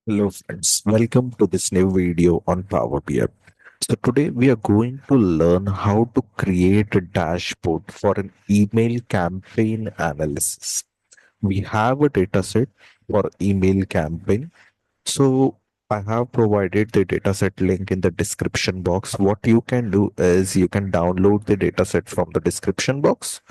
Hello friends, welcome to this new video on Power BI. So today we are going to learn how to create a dashboard for an email campaign analysis. We have a dataset for email campaign. So I have provided the dataset link in the description box. What you can do is you can download the dataset from the description box,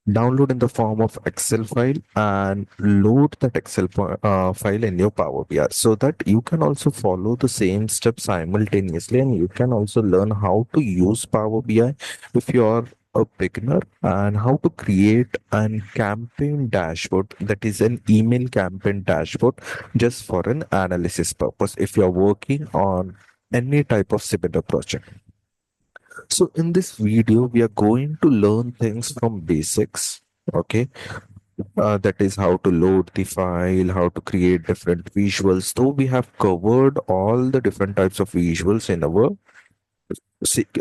download in the form of Excel file and load that file in your Power BI so that you can also follow the same steps simultaneously and you can also learn how to use Power BI if you are a beginner and how to create an campaign dashboard, that is an email campaign dashboard, just for an analysis purpose if you are working on any type of similar project. So in this video, we are going to learn things from basics. Okay, that is how to load the file, how to create different visuals. Though we have covered all the different types of visuals in our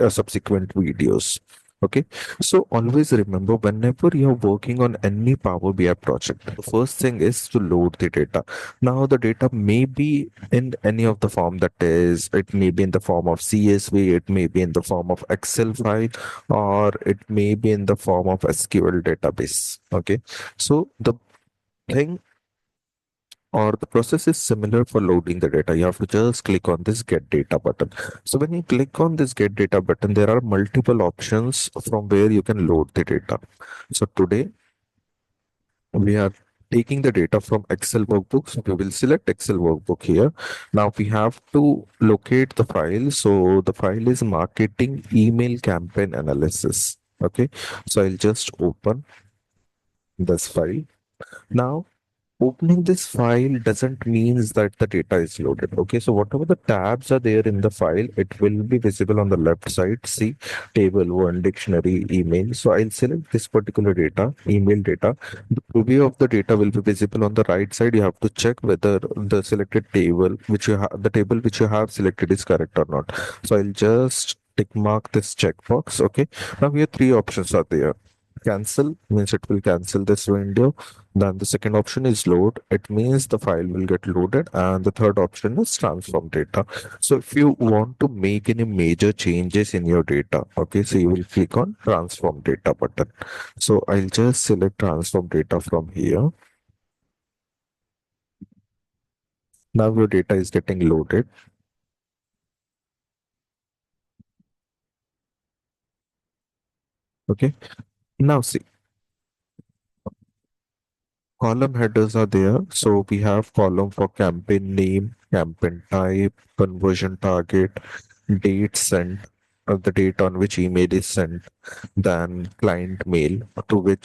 subsequent videos. Okay, so always remember whenever you're working on any Power BI project, the first thing is to load the data. Now, the data may be in any of the form, that is, it may be in the form of CSV, it may be in the form of Excel file, or it may be in the form of SQL database. Okay, so the thing or the process is similar for loading the data. You have to just click on this get data button. So when you click on this get data button, there are multiple options from where you can load the data. So today we are taking the data from Excel workbook. So we will select Excel workbook here. Now we have to locate the file. So the file is marketing email campaign analysis. Okay. So I'll just open this file. Now opening this file doesn't means that the data is loaded. Okay, so whatever the tabs are there in the file, it will be visible on the left side. See, table one, dictionary, email. So I'll select this particular data, email data. The preview of the data will be visible on the right side. You have to check whether the selected table which you have, the table which you have selected, is correct or not. So I'll just tick mark this checkbox. Okay, now here three options are there. Cancel means it will cancel this window. Then the second option is load. It means the file will get loaded. And the third option is transform data. So if you want to make any major changes in your data, okay, so you will click on transform data button. So I'll just select transform data from here. Now your data is getting loaded. Okay. Now see, column headers are there. So we have column for campaign name, campaign type, conversion target, date sent, the date on which email is sent, then client mail to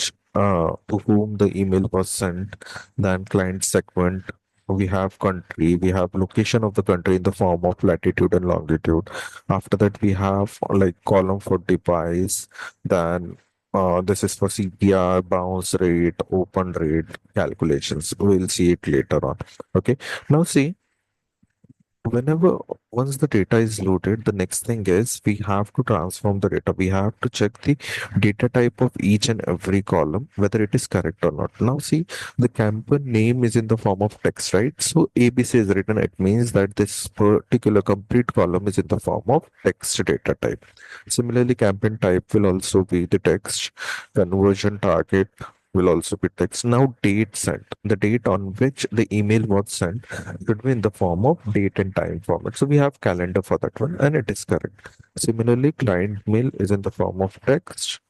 whom the email was sent, then client segment. We have country, we have location of the country in the form of latitude and longitude. After that, we have like column for device, then this is for CPR, bounce rate, open rate calculations. We'll see it later on. Okay. Now see, whenever once the data is loaded, the next thing is we have to transform the data. We have to check the data type of each and every column, whether it is correct or not. Now see, the campaign name is in the form of text, right? So ABC is written. It means that this particular complete column is in the form of text data type. Similarly, campaign type will also be the text. Conversion target will also be text. Now, date sent, the date on which the email was sent, should be in the form of date and time format. So we have calendar for that one, and it is correct. Similarly, client mail is in the form of text.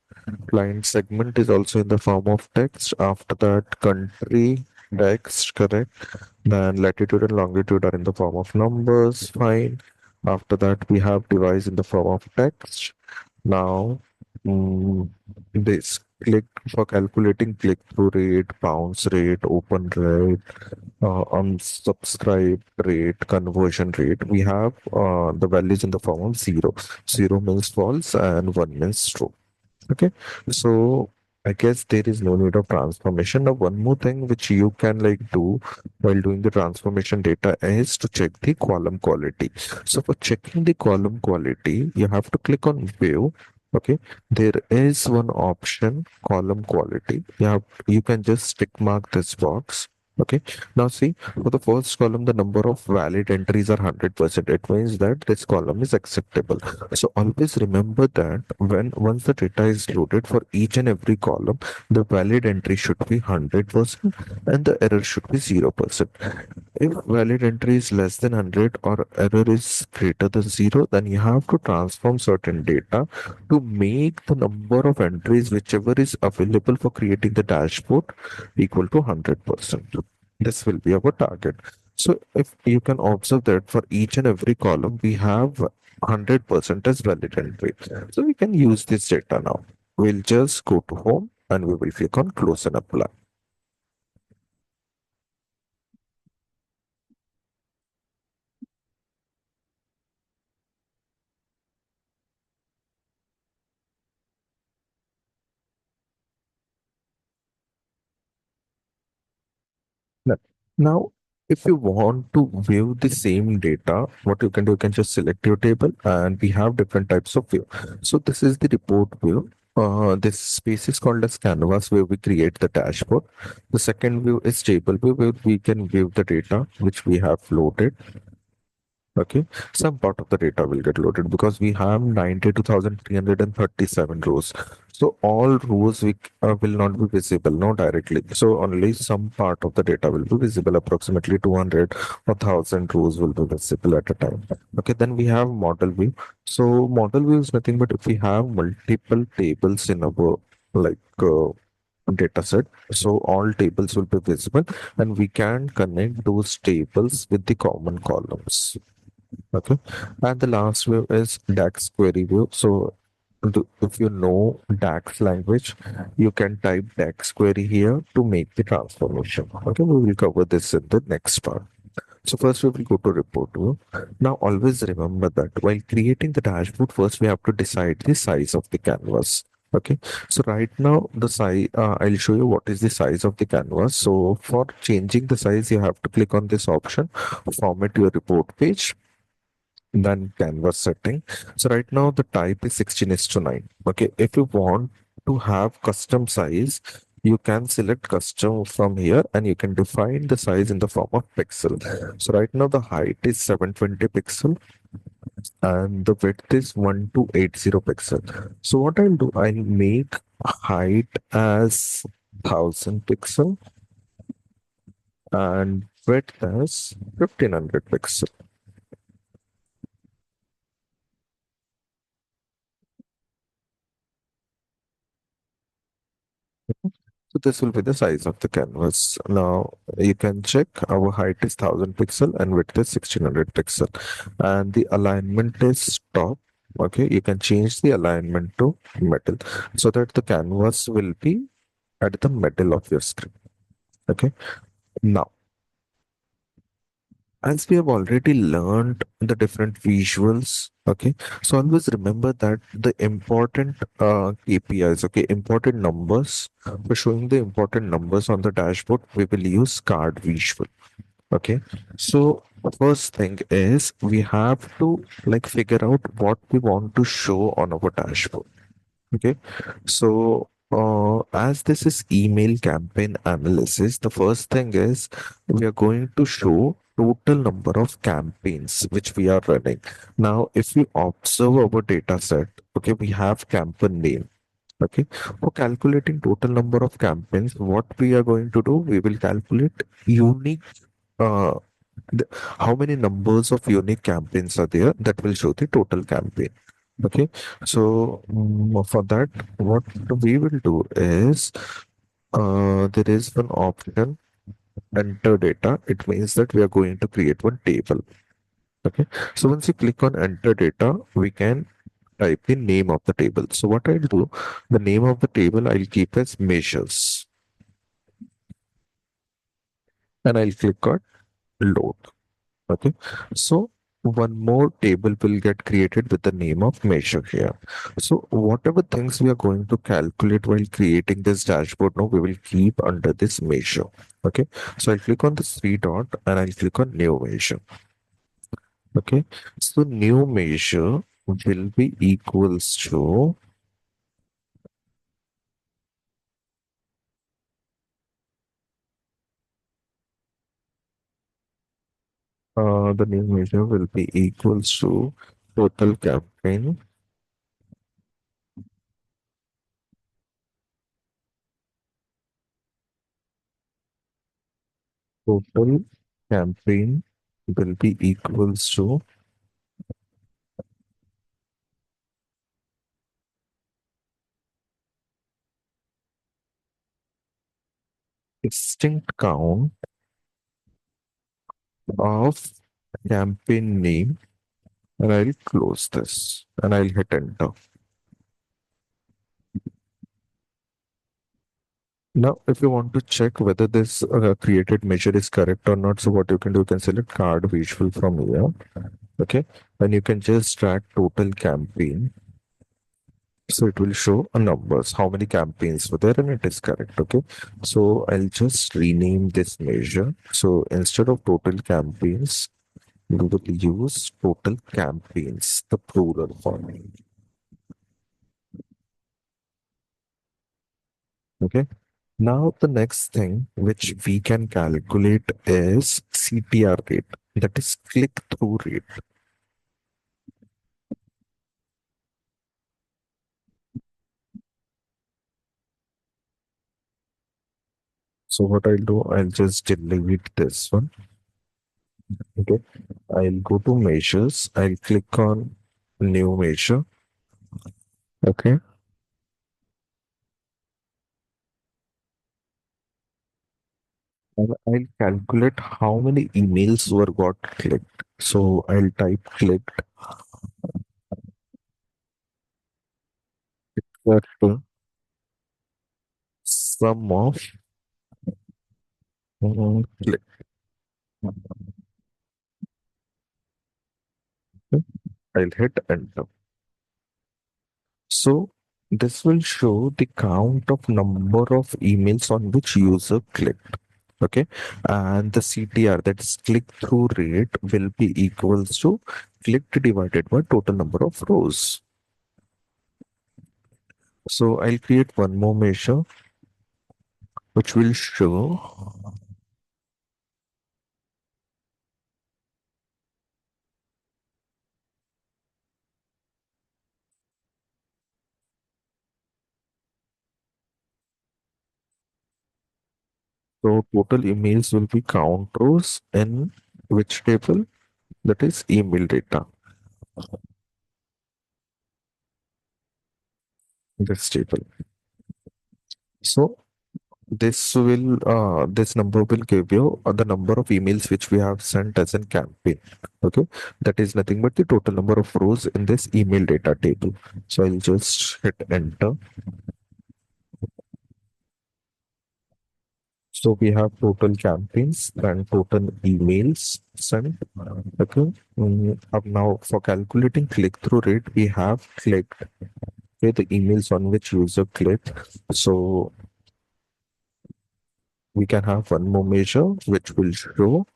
Client segment is also in the form of text. After that, country text, correct. Then latitude and longitude are in the form of numbers, fine. After that, we have device in the form of text. Now, this click for calculating click-through rate, bounce rate, open rate, unsubscribe rate, conversion rate. We have the values in the form of zero. Zero means false and one means true. Okay, so I guess there is no need of transformation. Now, one more thing which you can like do while doing the transformation data is to check the column quality. So for checking the column quality, you have to click on view. Okay, there is one option, column quality. You can just tick mark this box. Okay. Now see, for the first column, the number of valid entries are 100%. It means that this column is acceptable. So always remember that when once the data is loaded for each and every column, the valid entry should be 100% and the error should be 0%. If valid entry is less than 100 or error is greater than 0, then you have to transform certain data to make the number of entries whichever is available for creating the dashboard equal to 100%. This will be our target. So if you can observe that for each and every column, we have 100% as valid entry. So we can use this data now. We'll just go to home and we will click on close and apply. Now, now, if you want to view the same data, what you can do, you can just select your table and we have different types of view. So this is the report view. This space is called as canvas where we create the dashboard. The second view is table view where we can view the data which we have loaded. Okay, some part of the data will get loaded because we have 92,337 rows. So all rows will not be visible, no directly. So only some part of the data will be visible. Approximately 200 or 1,000 rows will be visible at a time. Okay, then we have model view. So model view is nothing but if we have multiple tables in our like data set, so all tables will be visible and we can connect those tables with the common columns. Okay. And the last view is DAX query view. So if you know DAX language, you can type DAX query here to make the transformation. Okay, we will cover this in the next part. So first we will go to report view. Now always remember that while creating the dashboard, first we have to decide the size of the canvas. Okay, so right now the size, I'll show you what is the size of the canvas. So for changing the size, you have to click on this option, format your report page, then canvas setting. So right now the type is 16 is to 9. Okay, if you want to have custom size, you can select custom from here and you can define the size in the form of pixel. So right now the height is 720 pixel and the width is 1280 pixel. So what I'll do, I'll make height as 1000 pixel and width as 1500 pixel. So this will be the size of the canvas. Now you can check our height is 1000 pixel and width is 1600 pixel and the alignment is top. Okay, you can change the alignment to middle so that the canvas will be at the middle of your screen. Okay, now as we have already learned the different visuals, okay, so always remember that the important KPIs, okay, important numbers, for showing the important numbers on the dashboard, we will use card visual. Okay, so first thing is we have to like figure out what we want to show on our dashboard. Okay, so as this is email campaign analysis, the first thing is we are going to show total number of campaigns which we are running. Now, if we observe our data set, okay, we have campaign name. Okay, for calculating total number of campaigns, what we are going to do, we will calculate unique uh, how many numbers of unique campaigns are there that will show the total campaign. Okay, so for that, what we will do is there is one option enter data. It means that we are going to create one table. Okay, so once you click on enter data, we can type the name of the table. So what I'll do, the name of the table I'll keep as measures and I'll click on load. Okay, so one more table will get created with the name of measure here. So whatever things we are going to calculate while creating this dashboard now, we will keep under this measure. Okay, so I'll click on this three dot and I'll click on new measure. Okay, so new measure will be equals to The new measure will be equals to total campaign, total campaign will be equals to distinct count of campaign name, and I'll close this and I'll hit enter. Now, if you want to check whether this created measure is correct or not, so what you can do, you can select card visual from here. Okay. And you can just drag total campaign. So it will show a numbers, how many campaigns were there, and it is correct. Okay. So I'll just rename this measure. So instead of total campaigns, we will use total campaigns, the plural form. Okay. Now the next thing which we can calculate is CTR rate, that is click through rate. So what I'll do, I'll just delete this one. Okay. I'll go to measures. I'll click on new measure. Okay. And I'll calculate how many emails were got clicked. So I'll type clicked to sum of click. I'll hit enter. So this will show the count of number of emails on which user clicked. Okay. And the CTR, that is click through rate, will be equals to clicked divided by total number of rows. So I'll create one more measure which will show so total emails will be count rows in which table? That is email data. This table. So this number will give you the number of emails which we have sent as a campaign. Okay, that is nothing but the total number of rows in this email data table. So I'll just hit enter. So we have total campaigns and total emails sent. Okay. Up now for calculating click through rate, we have clicked, okay, the emails on which user clicked. So we can have one more measure which will show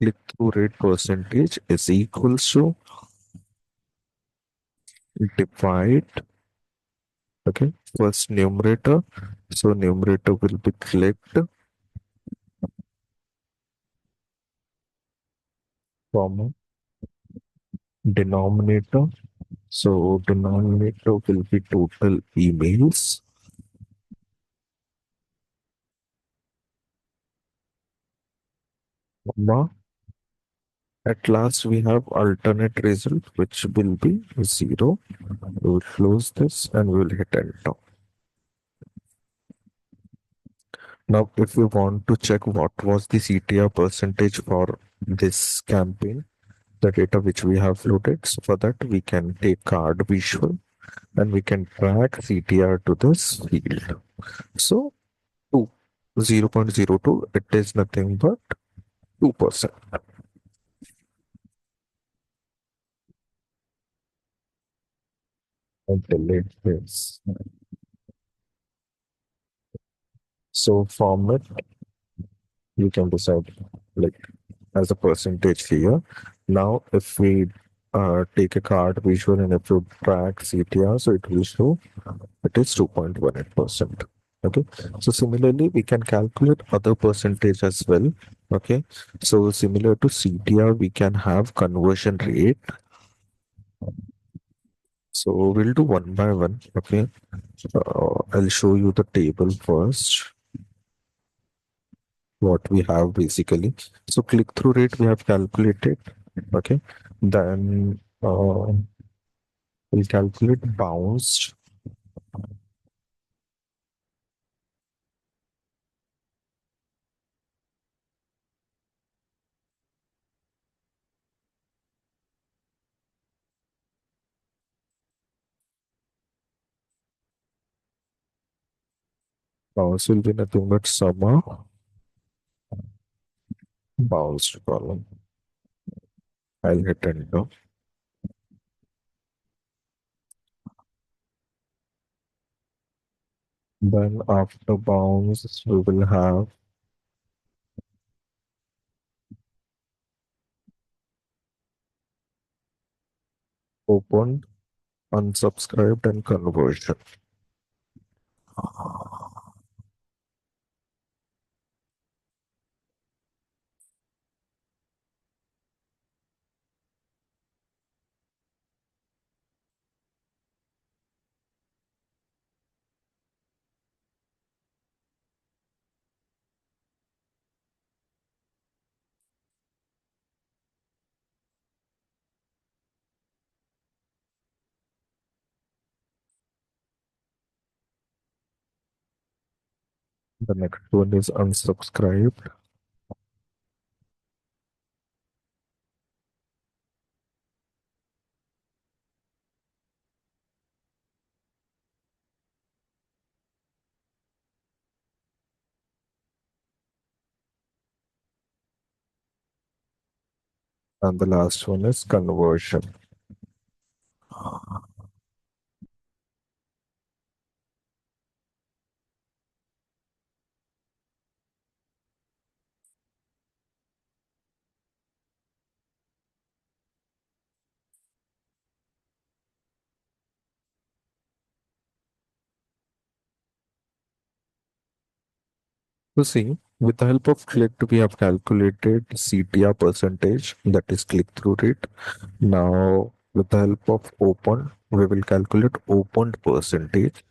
click through rate percentage is equals to divide, okay, first numerator. So numerator will be clicked, comma, denominator. So denominator will be total emails, comma. At last we have alternate result which will be zero. We will close this and we will hit enter. Now if we want to check what was the CTR percentage for this campaign, the data which we have loaded. So for that, we can take card visual and we can track CTR to this field. So 2, 0.02, it is nothing but 2%. And delete this. So format, you can decide like as a percentage here. Now, if we take a card visual and if you track CTR, so it will show it is 2.18%. Okay, so similarly, we can calculate other percentage as well. Okay, so similar to CTR, we can have conversion rate. So we'll do one by one. Okay, I'll show you the table first. What we have basically. So click through rate we have calculated. Okay, then we'll calculate bounced. Bounce will be nothing but summer bounced column. I'll hit enter. Then after bounce, we will have opened, unsubscribed, and conversion. The next one is unsubscribed. And the last one is conversion. So see, with the help of click, we have calculated CTR percentage, that is click-through rate. Now, with the help of open, we will calculate opened percentage.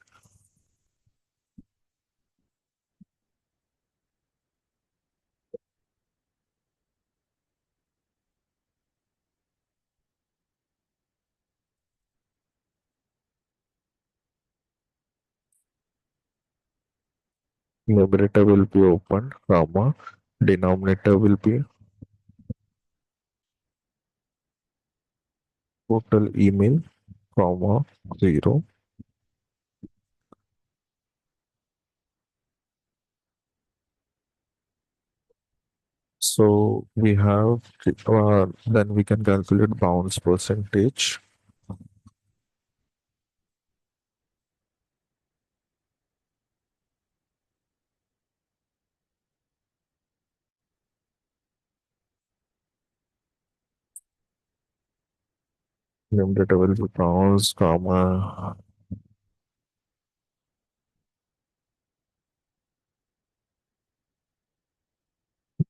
Numerator will be open, comma, denominator will be total email, comma, 0. So we have, then we can calculate bounce percentage. Numerator will be bounce, comma,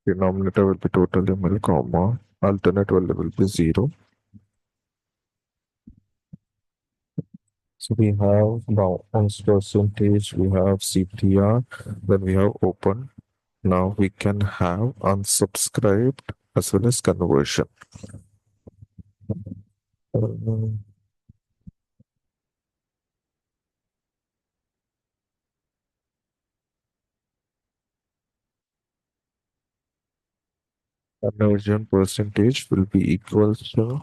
denominator will be total email, comma, alternate value will be 0. So we have bounce percentage, we have CTR, then we have open. Now we can have unsubscribed as well as conversion. Uh, Conversion percentage will be equal to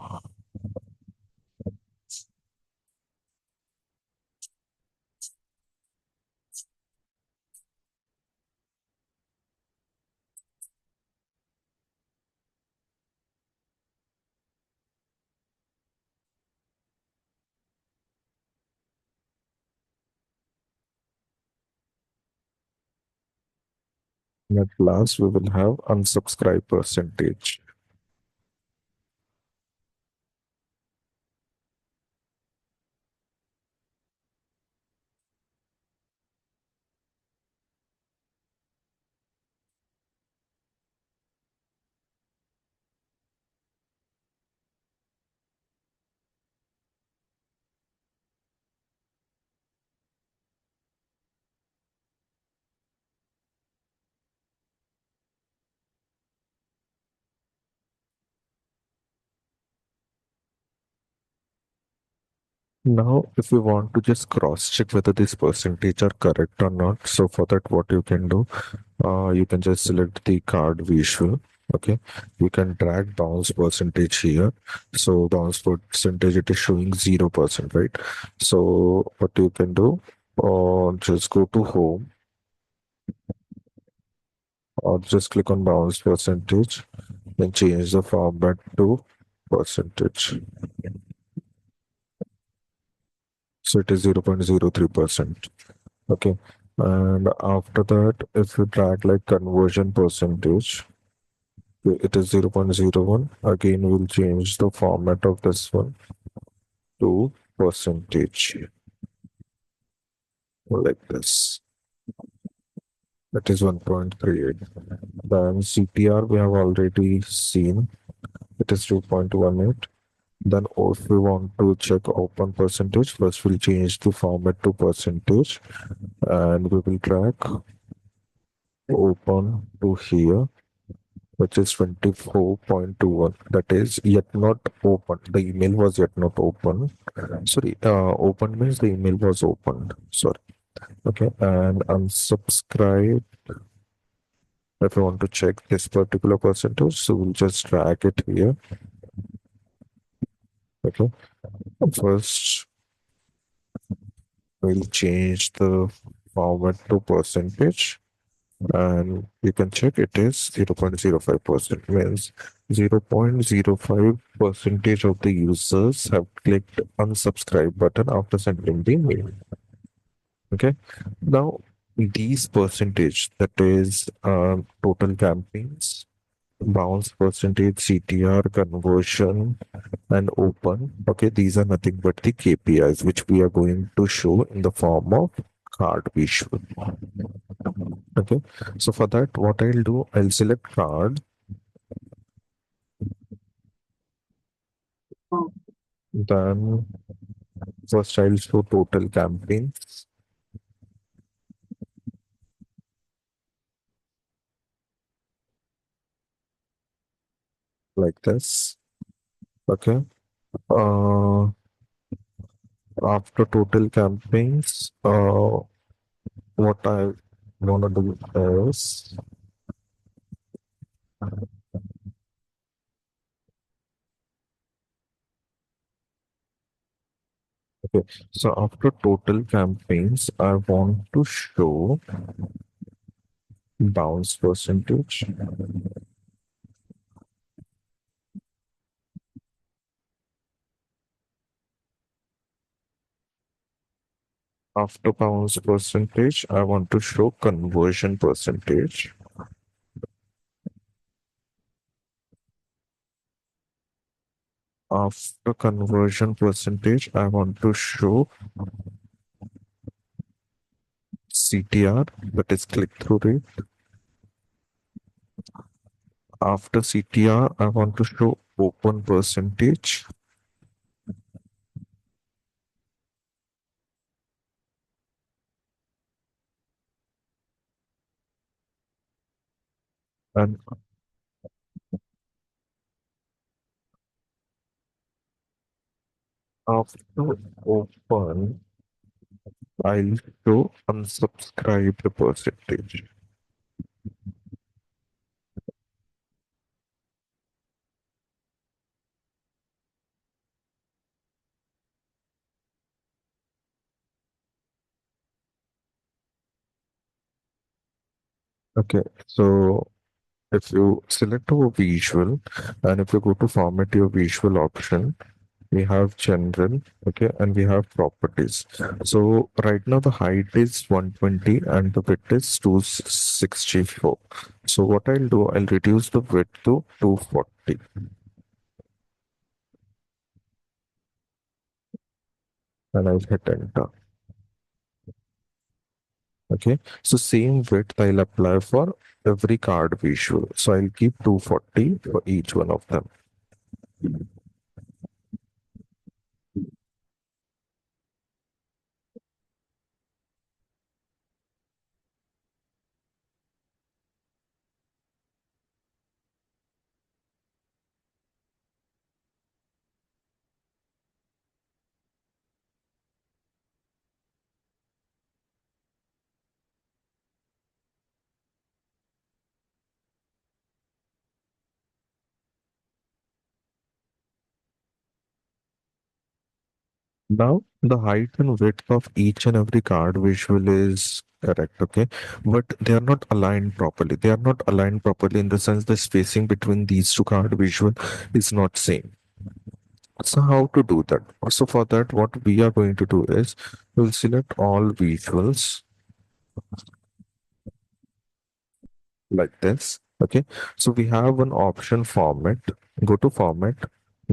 at last we will have unsubscribe percentage. Now, if you want to just cross check whether this percentage are correct or not, so for that, what you can do, you can just select the card visual. Okay, you can drag bounce percentage here. So bounce percentage it is showing 0%, right? So what you can do, just go to home or just click on bounce percentage and change the format to percentage. So it is 0.03%. Okay. And after that, if you drag like conversion percentage, it is 0.01. Again, we'll change the format of this one to percentage like this. That is 1.38. Then CTR we have already seen. It is 2.18. Then if we want to check open percentage, first we'll change the format to percentage and we will drag open to here, which is 24.21. That is yet not open. The email was yet not open. Sorry, open means the email was opened. Sorry. Okay, and unsubscribe. If you want to check this particular percentage, so we'll just drag it here. Okay, first we'll change the format to percentage and you can check it is 0.05%, means 0.05 percentage of the users have clicked unsubscribe button after sending the mail. Okay, now these percentage, that is total campaigns, bounce percentage, CTR, conversion, and open. Okay, these are nothing but the KPIs which we are going to show in the form of card visual. Okay, so for that, what I'll do, I'll select card. Then first I'll show total campaigns like this. Okay. Uh, After total campaigns, what I wanna do is, okay. So after total campaigns, I want to show bounce percentage. After bounce percentage, I want to show conversion percentage. After conversion percentage, I want to show CTR, that is click through rate. After CTR, I want to show open percentage. And after open, I'll show unsubscribed percentage. Okay, so if you select our visual and if you go to format your visual option, we have general, okay, and we have properties. So right now the height is 120 and the width is 264. So what I'll do, I'll reduce the width to 240 and I'll hit enter. Okay, so same width I'll apply for every card visual. So I'll keep 240 for each one of them. Now, the height and width of each and every card visual is correct, okay? But they are not aligned properly. They are not aligned properly in the sense the spacing between these two card visual is not same. So how to do that? So for that, what we are going to do is we'll select all visuals like this. Okay. So we have an option format. Go to format,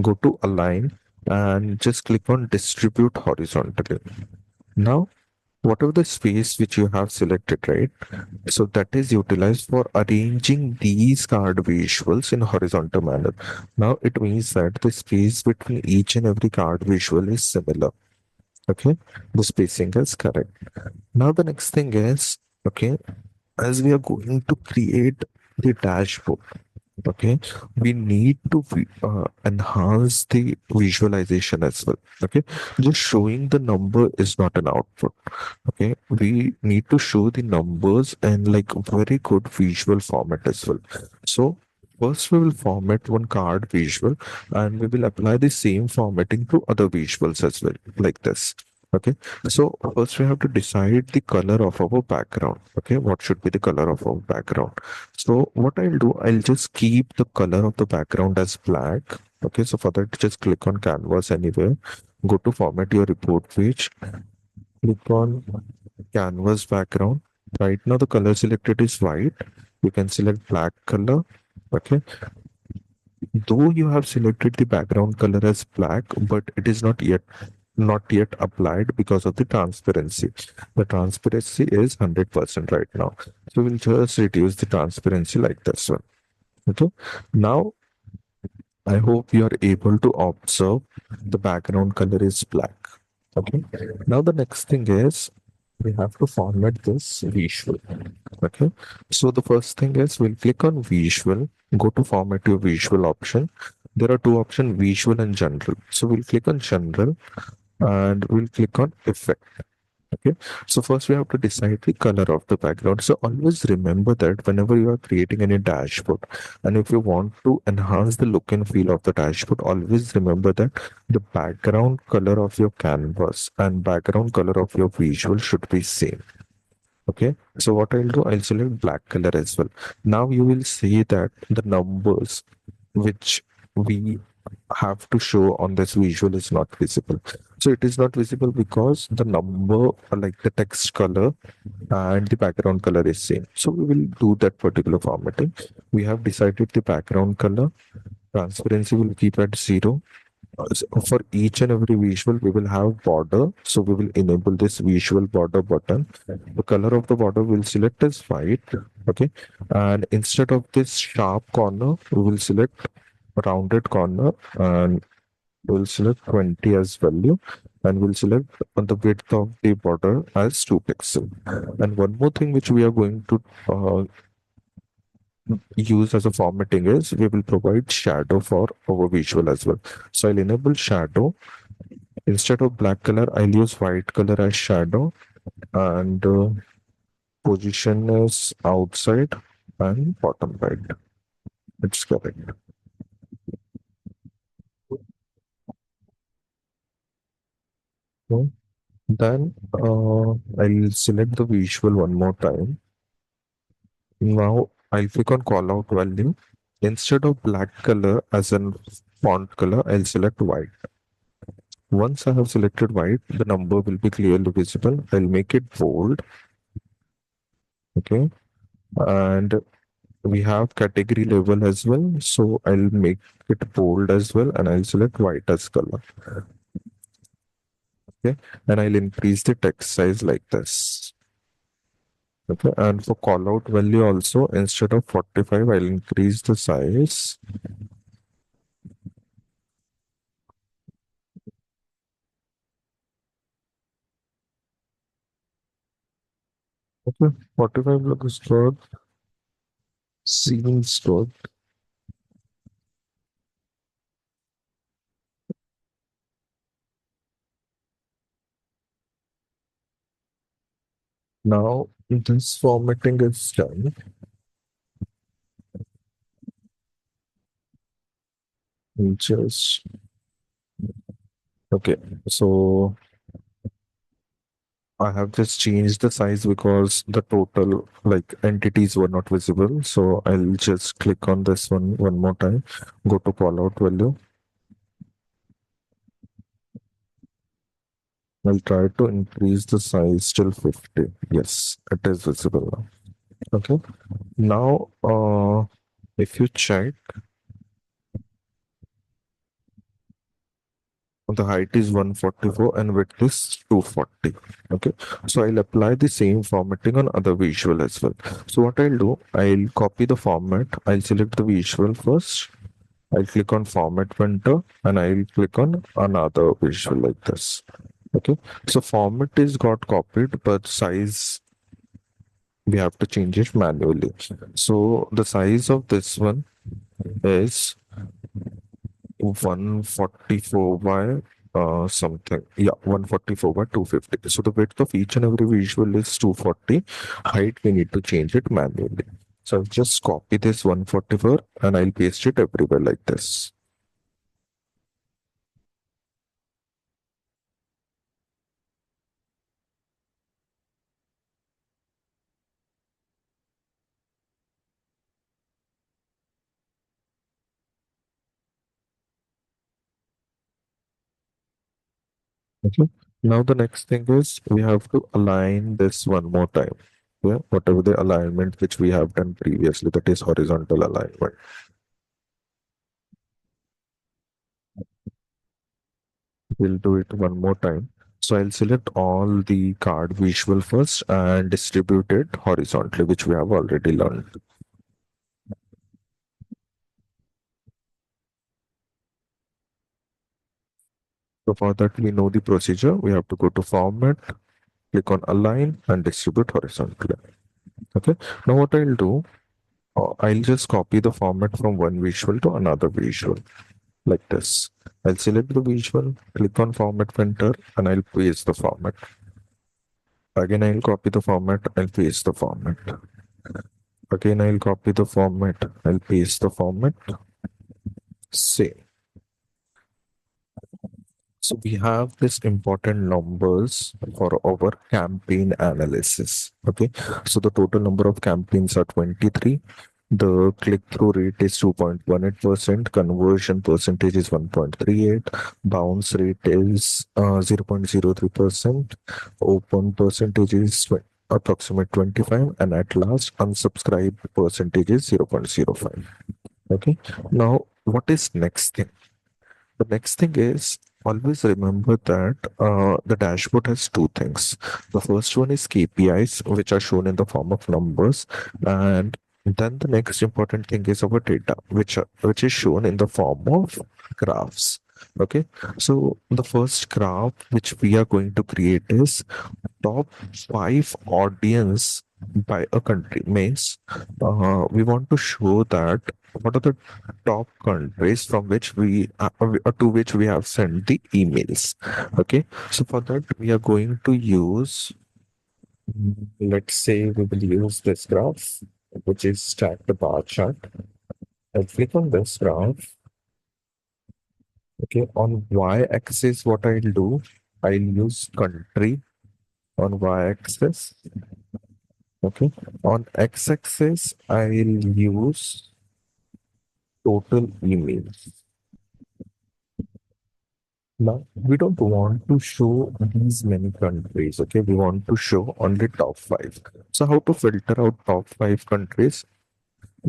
go to align, and just click on distribute horizontally. Now, whatever the space which you have selected, right? So that is utilized for arranging these card visuals in horizontal manner. Now it means that the space between each and every card visual is similar. Okay, the spacing is correct. Now the next thing is, okay, as we are going to create the dashboard, okay, we need to enhance the visualization as well. Okay, just showing the number is not an output. Okay, we need to show the numbers and like very good visual format as well. So first we will format one card visual and we will apply the same formatting to other visuals as well, like this. Okay, so first we have to decide the color of our background. Okay, what should be the color of our background? So what I'll do, I'll just keep the color of the background as black. Okay, so for that, just click on canvas anywhere. Go to format your report page. Click on canvas background. Right now, the color selected is white. You can select black color. Okay, though you have selected the background color as black, but it is not yet applied because of the transparency. The transparency is 100% right now. So we'll just reduce the transparency like this one. Okay. Now I hope you are able to observe the background color is black. Okay. Now the next thing is we have to format this visual. Okay. So the first thing is we'll click on visual, go to format your visual option. There are two options, visual and general. So we'll click on general and we'll click on effect. Okay. So first we have to decide the color of the background. So always remember that whenever you are creating any dashboard and if you want to enhance the look and feel of the dashboard, always remember that the background color of your canvas and background color of your visual should be same. Okay. So what I'll do, I'll select black color as well. Now you will see that the numbers which we have to show on this visual is not visible. So it is not visible because the number, like the text color and the background color is same. So we will do that particular formatting. We have decided the background color. Transparency will keep at 0. For each and every visual, we will have border. So we will enable this visual border button. The color of the border will select as white. Okay. And instead of this sharp corner, we will select rounded corner and we'll select 20 as value and we'll select on the width of the border as 2 pixel. And one more thing which we are going to use as a formatting is we will provide shadow for our visual as well. So I'll enable shadow. Instead of black color, I'll use white color as shadow and position is outside and bottom right. It's correct. So then I'll select the visual one more time. Now I'll click on call out value. Instead of black color as in font color, I'll select white. Once I have selected white, the number will be clearly visible. I'll make it bold. Okay. And we have category level as well. So I'll make it bold as well and I'll select white as color. Okay. And I'll increase the text size like this. Okay. And for call out value also, instead of 45, I'll increase the size. Okay. 45 looks good. Seems good. Now this formatting is done. Just Okay, so I have just changed the size because the total like entities were not visible. So I'll just click on this one more time. Go to callout value. I'll try to increase the size till 50. Yes, it is visible now. Okay. Now, if you check, the height is 144 and width is 240. Okay. So I'll apply the same formatting on other visual as well. So what I'll do, I'll copy the format. I'll select the visual first. I'll click on format printer and I'll click on another visual like this. Okay. So format is got copied, but size we have to change it manually. So the size of this one is 144 by something. Yeah, 144 by 250. So the width of each and every visual is 240. Height we need to change it manually. So I'll just copy this 144 and I'll paste it everywhere like this. Okay. Now the next thing is we have to align this one more time. Yeah, whatever the alignment which we have done previously, that is horizontal alignment. We'll do it one more time. So I'll select all the card visual first and distribute it horizontally, which we have already learned. So for that, we know the procedure. We have to go to format, click on align and distribute horizontally. Okay. Now what I'll do, I'll just copy the format from one visual to another visual like this. I'll select the visual, click on format printer and I'll paste the format. Again, I'll copy the format, I'll paste the format. Again, I'll copy the format, I'll paste the format. Same. So we have this important numbers for our campaign analysis. Okay. So the total number of campaigns are 23. The click-through rate is 2.18%, conversion percentage is 1.38, bounce rate is 0.03%, open percentage is approximate 25, and at last unsubscribed percentage is 0.05. Okay. Now, what is next thing? The next thing is always remember that the dashboard has two things. The first one is KPIs, which are shown in the form of numbers, and then the next important thing is our data, which is shown in the form of graphs. Okay, so the first graph which we are going to create is top five audience by a country. Means we want to show that what are the top countries from which to which we have sent the emails. Okay, so for that we are going to use, let's say we will use this graph, which is stacked bar chart. I'll click on this graph. Okay, on y-axis, what I'll do, I'll use country on y-axis. Okay, on x-axis, I'll use total emails. Now, we don't want to show these many countries, okay? We want to show only top five. So, how to filter out top five countries?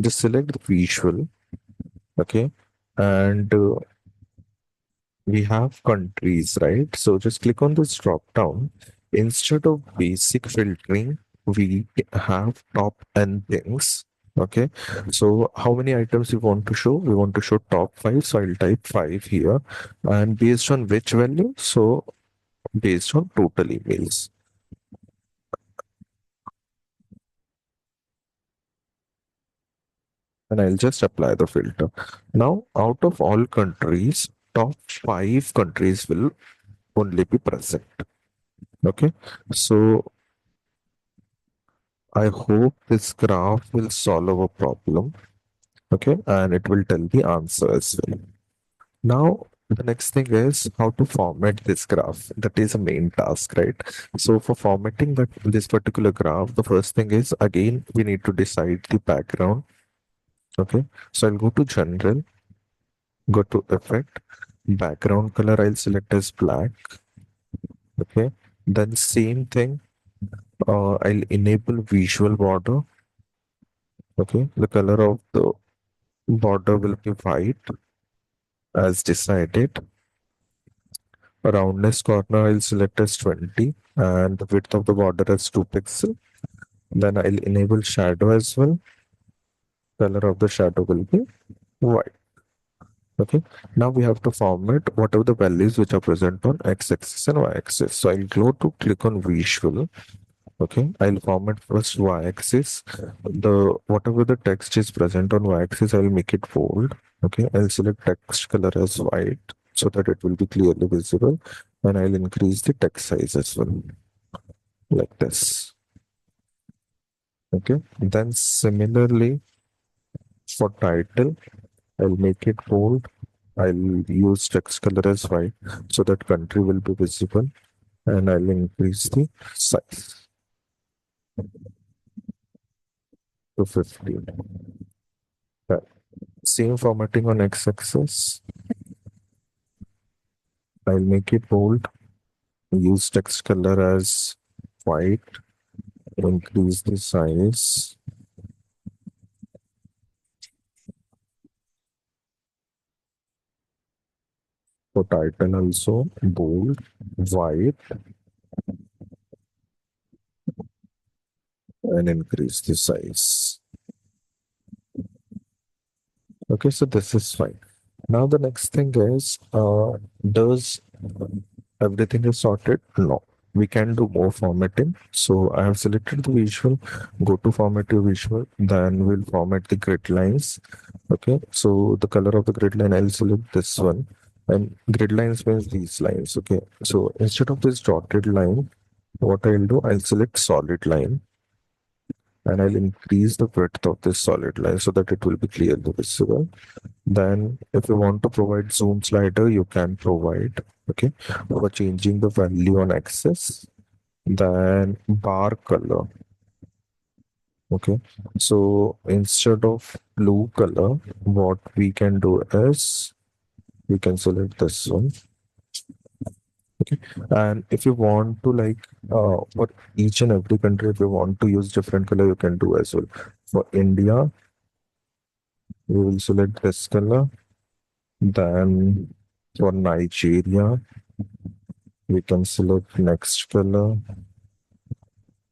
Just select the visual, okay? And we have countries, right? So, just click on this drop down. Instead of basic filtering, we have top n things. Okay, so how many items we want to show? We want to show top five, so I'll type five here. And based on which value? So based on total emails. And I'll just apply the filter. Now, out of all countries, top five countries will only be present. Okay, so I hope this graph will solve our problem. Okay, and it will tell the answer as well. Now, The next thing is how to format this graph. That is a main task, right? So for formatting this particular graph, the first thing is again we need to decide the background. Okay. So I'll go to general, go to effect, background color I'll select as black. Okay. Then same thing, I'll enable visual border. Okay. The color of the border will be white as decided. Roundness corner I'll select as 20 and the width of the border as 2 pixel. Then I'll enable shadow as well. Color of the shadow will be white. Okay. Now we have to format whatever the values which are present on x-axis and y-axis. So I'll go to click on visual. Okay. I'll format first y-axis. The whatever the text is present on y-axis, I will make it bold. Okay. I'll select text color as white so that it will be clearly visible. And I'll increase the text size as well, like this. Okay. Then similarly for title, I'll make it bold. I'll use text color as white so that country will be visible and I'll increase the size to 15. Right. Same formatting on x-axis. I'll make it bold. Use text color as white. Increase the size. For title also bold, white, and increase the size. Okay, so this is fine. Now the next thing is, does everything is sorted? No. We can do more formatting. So I have selected the visual, go to format your visual, then we'll format the grid lines. Okay, so the color of the grid line, I'll select this one. And grid lines means these lines. Okay, so instead of this dotted line, what I'll do, I'll select solid line and I'll increase the width of this solid line so that it will be clearly visible. Then if you want to provide zoom slider, you can provide, okay, for changing the value on axis. Then bar color. Okay. So instead of blue color, what we can do is we can select this one. Okay. And if you want to for each and every country, if you want to use different color, you can do as well. For India, we will select this color. Then for Nigeria, we can select next color.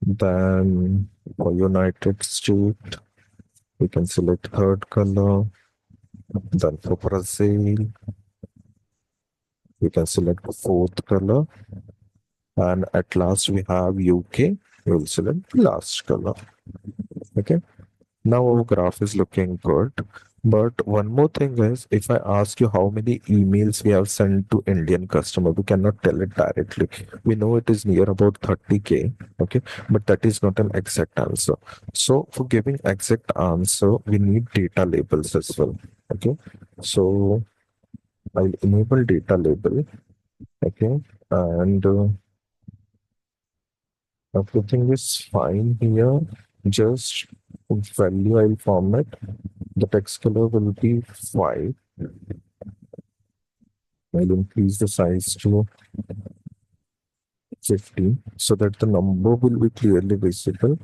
Then for United States, we can select third color. Then for Brazil, we can select fourth color. And at last we have UK. We will select the last color. Okay. Now our graph is looking good. But one more thing is, if I ask you how many emails we have sent to Indian customer, we cannot tell it directly. We know it is near about 30K, okay, but that is not an exact answer. So for giving exact answer, we need data labels as well. Okay, so I'll enable data label. Okay, and everything is fine here. Just value I'll format. The text color will be 5. I'll increase the size to 50 so that the number will be clearly visible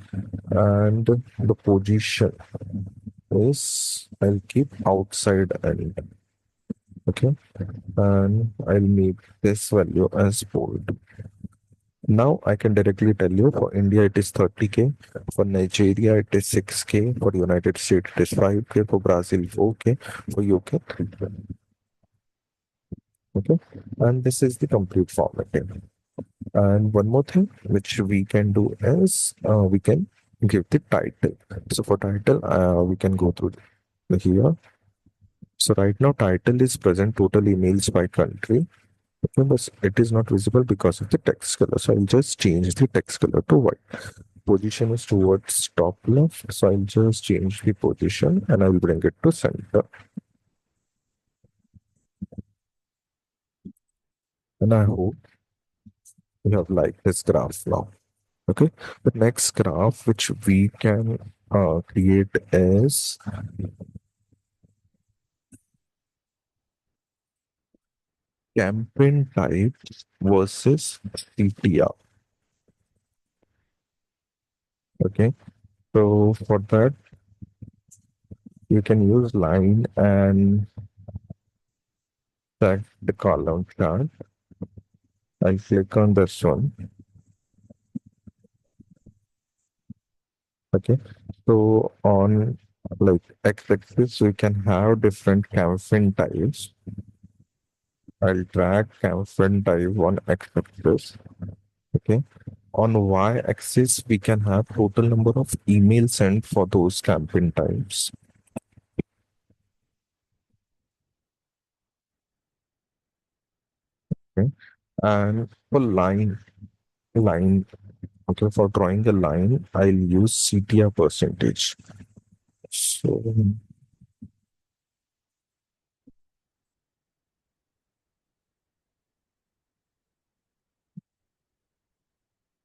and the position is I'll keep outside end. Okay, and I'll make this value as bold. Now I can directly tell you for India it is 30K, for Nigeria it is 6K, for United States it is 5K, for Brazil 4K, for UK 3K. Okay, and this is the complete formatting. And one more thing which we can do is we can give the title. So for title, we can go through here. So right now title is present total emails by country. Okay, but it is not visible because of the text color. So I'll just change the text color to white. Position is towards top left. So I'll just change the position and I will bring it to center. And I hope you have liked this graph now. Okay. The next graph which we can create is campaign type versus CTR. Okay. So for that, you can use line and check the column chart. I'll click on this one. Okay. So on like x-axis, we can have different campaign types. I'll drag campaign type on x-axis. Okay. On y-axis, we can have total number of emails sent for those campaign types. Okay. And for line, okay, for drawing a line, I'll use CTR percentage. So,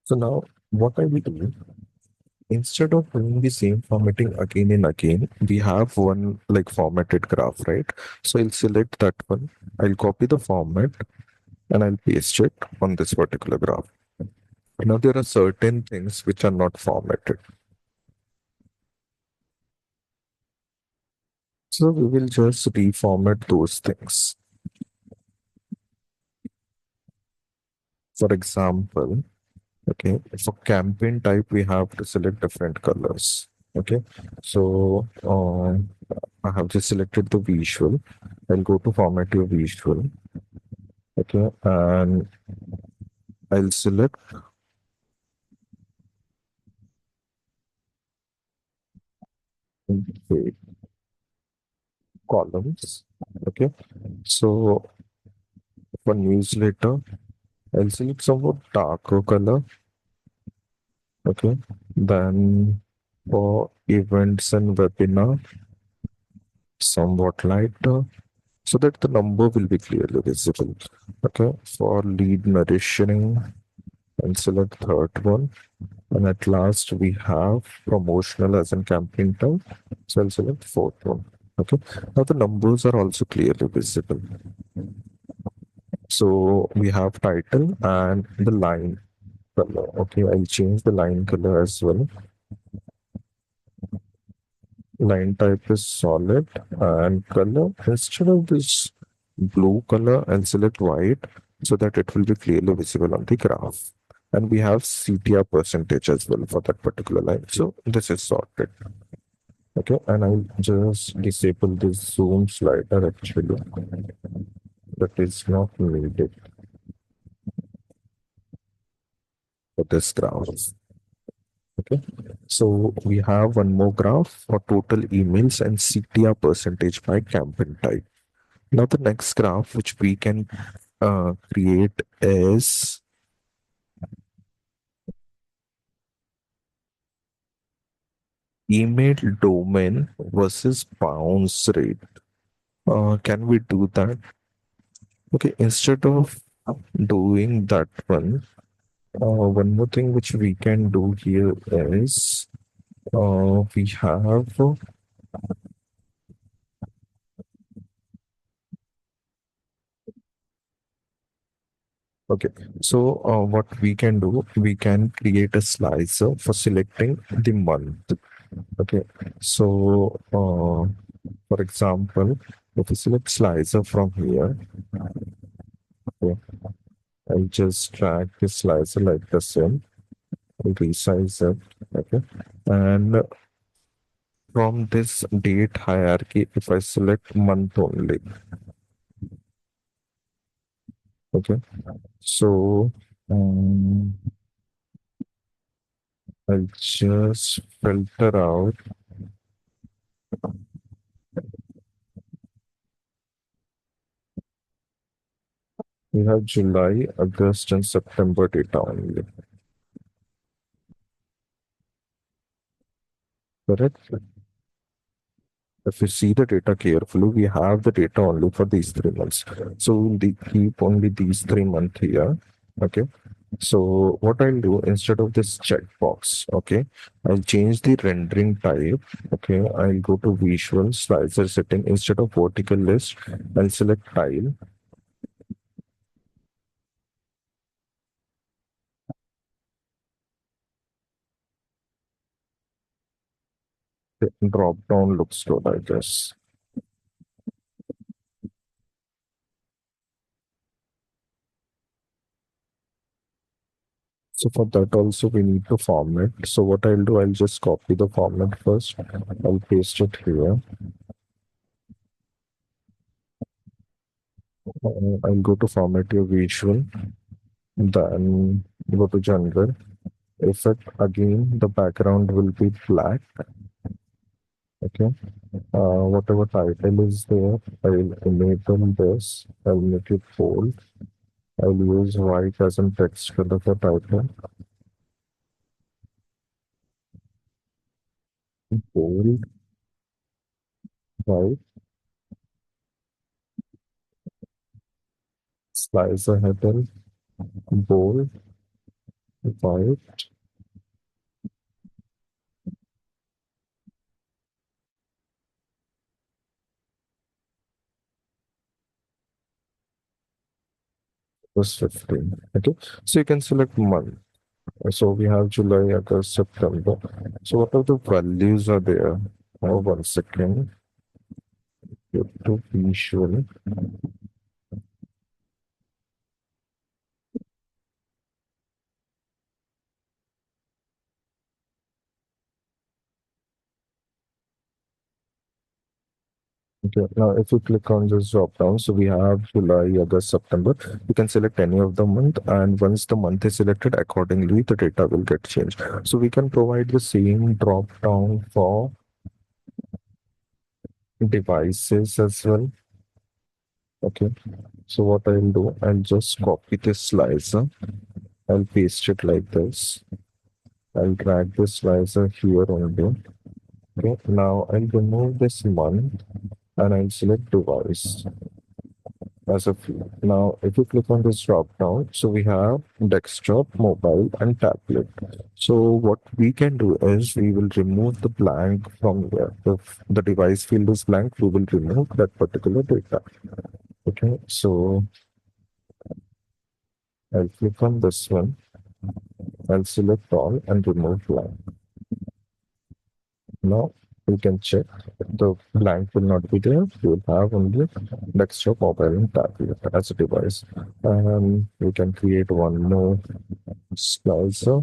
so now what I will do, instead of doing the same formatting again and again, we have one like formatted graph, right? So I'll select that one. I'll copy the format and I'll paste it on this particular graph. Now there are certain things which are not formatted. So we will just reformat those things. For example, okay, for campaign type, we have to select different colors. Okay, so I have just selected the visual. I'll go to format your visual. Okay, and I'll select the columns. Okay, so for newsletter, I'll select somewhat darker color. Okay, then for events and webinar, somewhat lighter so that the number will be clearly visible. Okay, for lead nurturing and select third one. And at last we have promotional as in campaign type. So I'll select fourth one. Okay. Now the numbers are also clearly visible. So we have title and the line color. Okay, I'll change the line color as well. Line type is solid and color instead of this blue color, I'll select white so that it will be clearly visible on the graph. And we have CTR percentage as well for that particular line. So this is sorted. Okay, and I'll just disable this zoom slider actually. That is not needed for this graph. Okay, so we have one more graph for total emails and CTR percentage by campaign type. Now the next graph which we can create is email domain versus bounce rate. Can we do that? Okay, instead of doing that one more thing which we can do here is we have okay. So what we can do, we can create a slicer for selecting the month. Okay, so for example, if we select slicer from here, okay, I'll just drag the slicer like this in, I'll resize it, okay, and from this date hierarchy, if I select month only, okay, so um, I'll just filter out. We have July, August, and September data only, correct? If you see the data carefully, we have the data only for these 3 months. So we'll keep only these 3 months here. Okay. So what I'll do instead of this checkbox, okay, I'll change the rendering type. Okay, I'll go to visual slicer setting instead of vertical list. I'll select tile, drop down looks good, I guess. So for that also we need to format. So what I'll do, I'll just copy the format first. I'll paste it here. I'll go to format your visual, then go to general. Effect again, the background will be black. Okay. Whatever title is there, I'll enable this. I'll make it bold. I'll use white as a text color for title. Bold, white, slicer header, bold, white. Was 15. Okay. So you can select month. So we have July, August, September. So what are the values are there? Oh, 1 second. Go to visual. Okay, now if you click on this drop down, so we have July, August, September. You can select any of the month, and once the month is selected, accordingly the data will get changed. So we can provide the same drop down for devices as well. Okay, so what I'll do, I'll just copy this slicer. I'll paste it like this. I'll drag this slicer here only. Okay, now I'll remove this month and I'll select device as a field. Now, if you click on this drop down, so we have desktop, mobile, and tablet. So what we can do is we will remove the blank from here. If the device field is blank, we will remove that particular data. Okay, so I'll click on this one. I'll select all and remove blank. Now we can check the blank will not be there. We will have only desktop, mobile, and tablet as a device. And we can create one more slicer,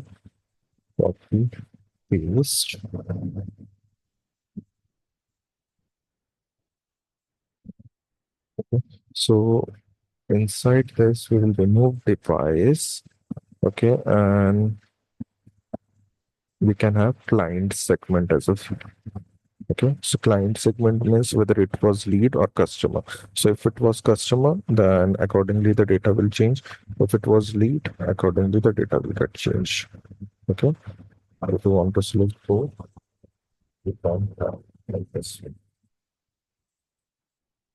copy, paste. So inside this, we will remove device. Okay, and we can have client segment as a field. Okay, so client segment means whether it was lead or customer. So if it was customer, then accordingly the data will change. If it was lead, accordingly the data will get changed. Okay, if you want to select both, you can like this.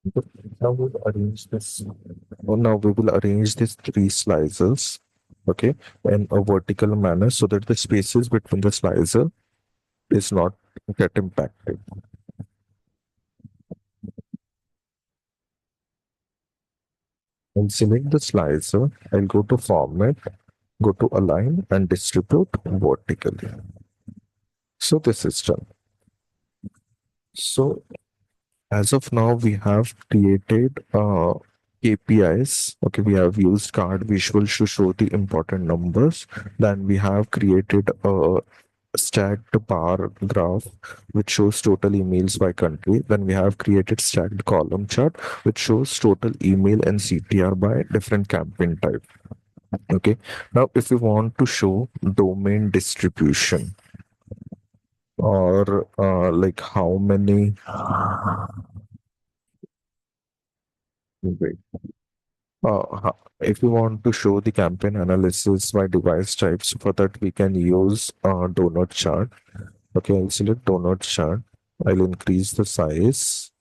Okay. Now we'll arrange this. Now we will arrange these three slices, okay, in a vertical manner so that the spaces between the slicer is not get impacted. I'll select the slicer. I'll go to format, go to align and distribute vertically. So this is done. So as of now, we have created KPIs. Okay, we have used card visuals to show the important numbers. Then we have created a stacked bar graph which shows total emails by country. Then we have created stacked column chart which shows total email and CTR by different campaign type. Okay. Now, if we want to show domain distribution or like how many, wait, if we want to show the campaign analysis by device types, for that we can use donut chart. Okay, I'll select donut chart. I'll increase the size.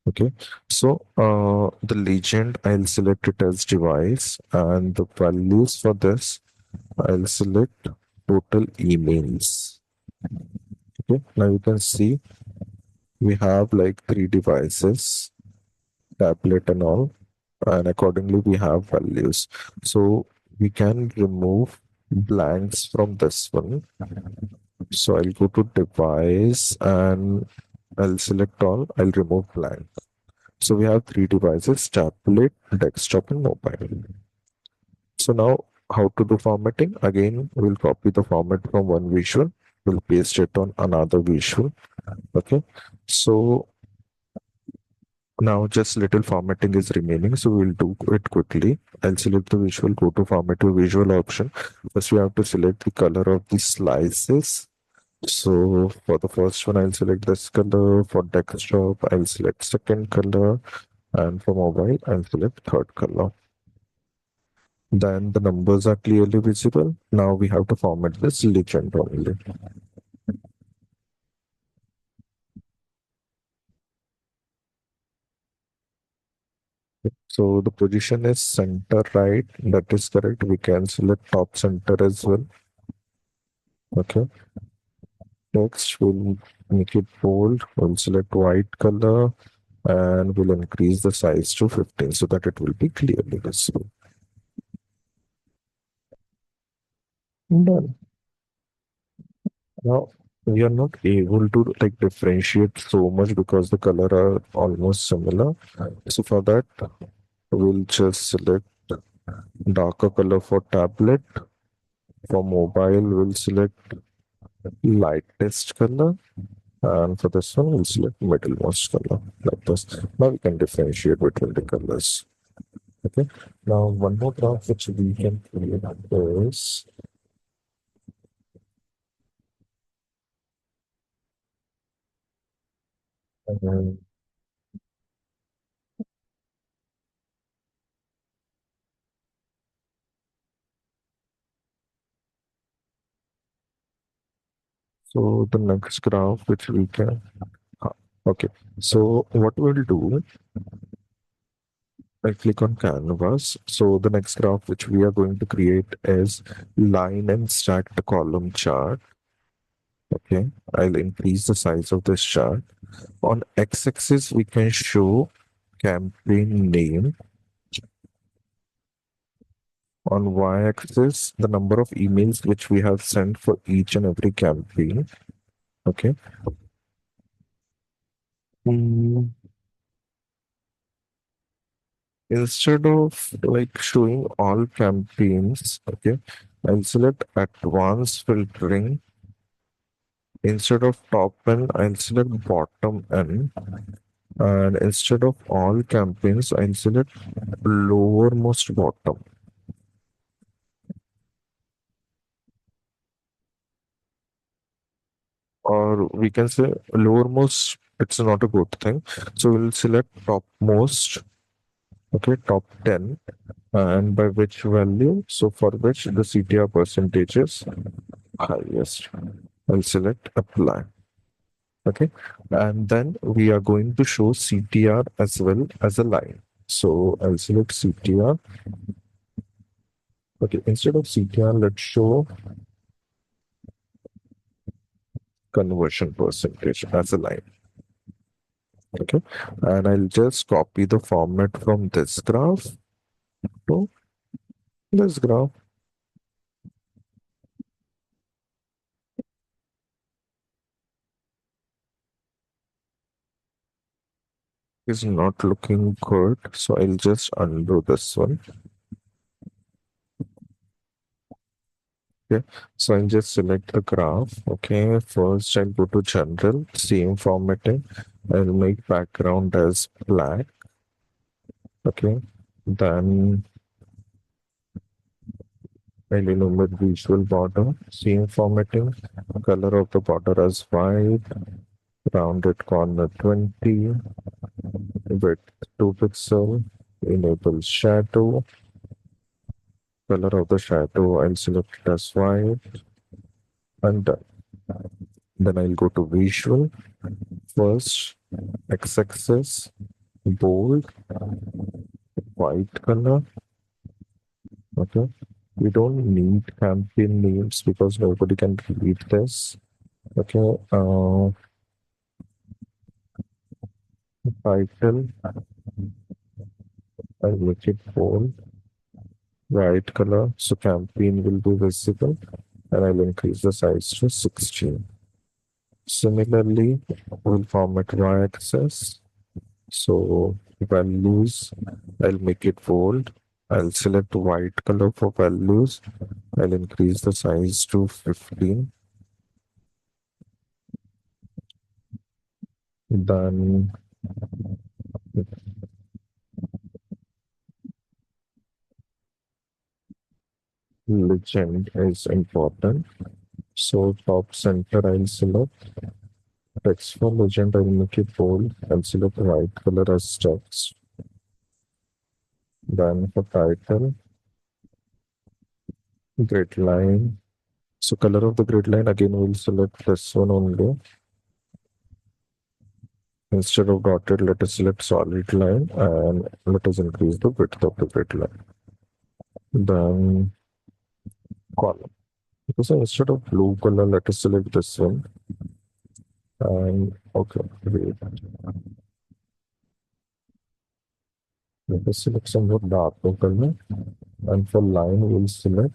Okay. So the legend, I'll select it as device, and the values for this, I'll select total emails. Okay. Now you can see we have like three devices, tablet and all, and accordingly we have values. So we can remove blanks from this one. So I'll go to device and I'll select all, I'll remove blank. So we have three devices, tablet, desktop and mobile. So now how to do formatting? Again, we'll copy the format from one visual, we'll paste it on another visual. Okay. So now just little formatting is remaining, so we'll do it quickly. I'll select the visual, go to format to visual option. First we have to select the color of the slices. So for the first one, I'll select this color. For desktop, I'll select second color. And for mobile, I'll select third color. Then the numbers are clearly visible. Now we have to format this legend only. So the position is center right. That is correct. We can select top center as well. Okay. Next, we'll make it bold. We'll select white color and we'll increase the size to 15 so that it will be clearly visible. Done. Now, we are not able to like differentiate so much because the color are almost similar. So for that, we'll just select darker color for tablet. For mobile, we'll select lightest color. And for this one, we'll select middlemost color like this. Now we can differentiate between the colors. Okay. Now one more graph which we can create is um, so the next graph which we can okay. So what we'll do, I click on canvas. So the next graph which we are going to create is line and stacked column chart. Okay. I'll increase the size of this chart. On x-axis, we can show campaign name. On y-axis, the number of emails which we have sent for each and every campaign. Okay. Mm, Instead of like showing all campaigns, okay, I'll select advanced filtering. Instead of top N, I'll select bottom N. And instead of all campaigns, I'll select lowermost bottom. Or we can say lowermost, it's not a good thing. So we'll select topmost, okay, top 10, and by which value, so for which the CTR percentage is highest. I'll select apply, okay, and then we are going to show CTR as well as a line. So I'll select CTR. Okay, instead of CTR, let's show conversion percentage as a line. Okay, and I'll just copy the format from this graph to this graph. Is not looking good, so I'll just undo this one. Okay, so I'll just select the graph. Okay, first I'll go to general, same formatting. I'll make background as black. Okay, then I'll illuminate visual border, same formatting. Color of the border as white, rounded corner 20, width 2 pixel, enable shadow. Color of the shadow, I'll select it as white and done. Then I'll go to visual. First, x-axis, bold, white color. Okay. We don't need campaign names because nobody can read this. Okay. Title, I'll make it bold, white color. So campaign will be visible and I'll increase the size to 16. Similarly, we'll format y-axis. So values, I'll make it bold. I'll select white color for values. I'll increase the size to 15. Then legend is important. So top center I'll select. Text for legend I'll make it bold. I'll select white color as text. Then for title, grid line. So color of the grid line again we'll select this one only. Instead of dotted, let us select solid line and let us increase the width of the grid line. Then column. So instead of blue color, let us select this one. And okay, wait. Let us select some more darker color. And for line, we'll select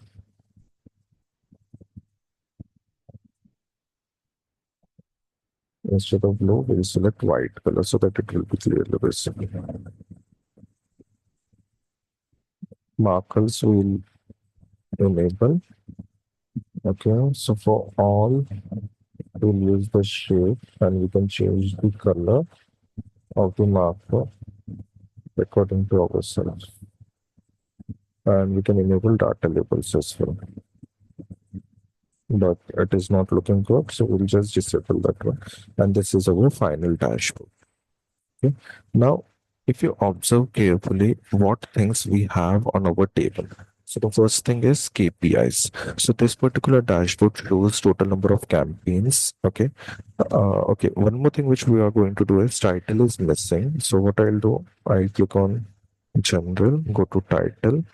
instead of blue, we'll select white color so that it will be clearly visible. Markers will enable. Okay, so for all, we'll use the shape and we can change the color of the marker according to ourselves. And we can enable data labels as well. But it is not looking good, so we'll just disable that one. And this is our final dashboard. Okay. Now, if you observe carefully what things we have on our table. So the first thing is KPIs. So this particular dashboard shows total number of campaigns. Okay. Okay. One more thing which we are going to do is title is missing. So what I'll do, I'll click on general, go to title.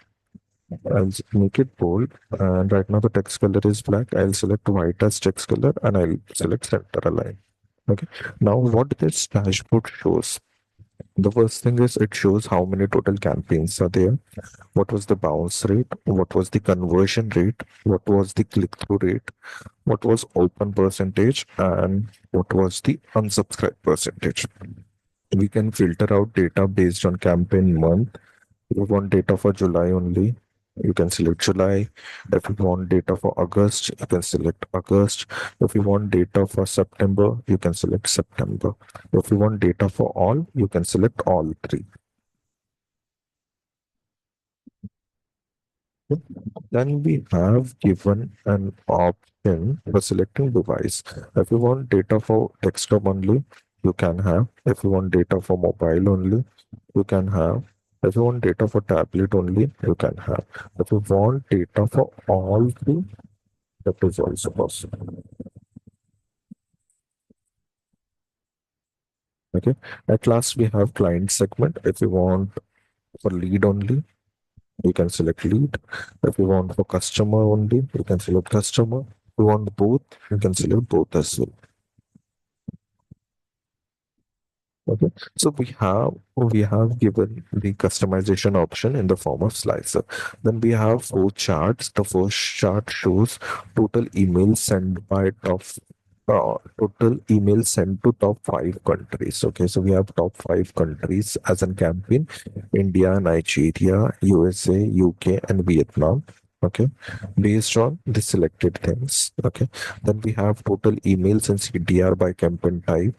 I'll make it bold. And right now the text color is black. I'll select white as text color and I'll select center align. Okay. Now what this dashboard shows, the first thing is it shows how many total campaigns are there, what was the bounce rate, what was the conversion rate, what was the click through rate, what was open percentage, and what was the unsubscribe percentage. We can filter out data based on campaign month. If you want data for July only, you can select July. If you want data for August, you can select August. If you want data for September, you can select September. If you want data for all, you can select all three. Then we have given an option for selecting device. If you want data for desktop only, you can have. If you want data for mobile only, you can have. If you want data for tablet only, you can have. If you want data for all three, that is also possible. Okay. At last, we have client segment. If you want for lead only, you can select lead. If you want for customer only, you can select customer. If you want both, you can select both as well. Okay, so we have given the customization option in the form of slicer. Then we have four charts. The first chart shows total emails sent by total emails sent to top five countries. Okay, so we have top five countries as a campaign: India, Nigeria, USA, UK, and Vietnam. Okay, based on the selected things. Okay, then we have total emails and CDR by campaign type.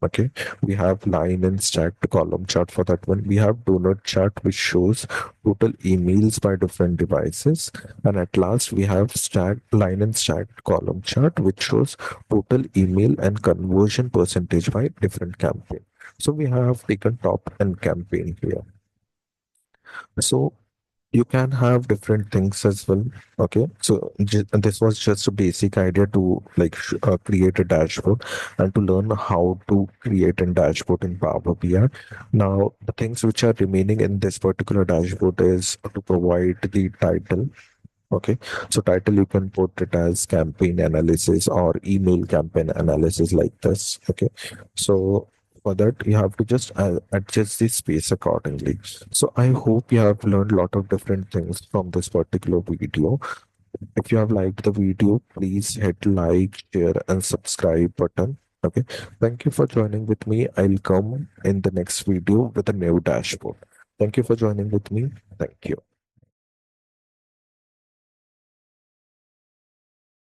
Okay, we have line and stacked column chart for that one. We have donut chart which shows total emails by different devices. And at last, we have stacked line and stacked column chart which shows total email and conversion percentage by different campaign. So we have taken top and campaign here. So You can have different things as well. Okay, so this was just a basic idea to like create a dashboard and to learn how to create a dashboard in Power BI. Now the things which are remaining in this particular dashboard is to provide the title. Okay, so title you can put it as campaign analysis or email campaign analysis like this. Okay, so for that you have to just adjust the space accordingly. So I hope you have learned a lot of different things from this particular video. If you have liked the video, please hit like, share, and subscribe button. Okay, thank you for joining with me. I'll come in the next video with a new dashboard. Thank you for joining with me. Thank you.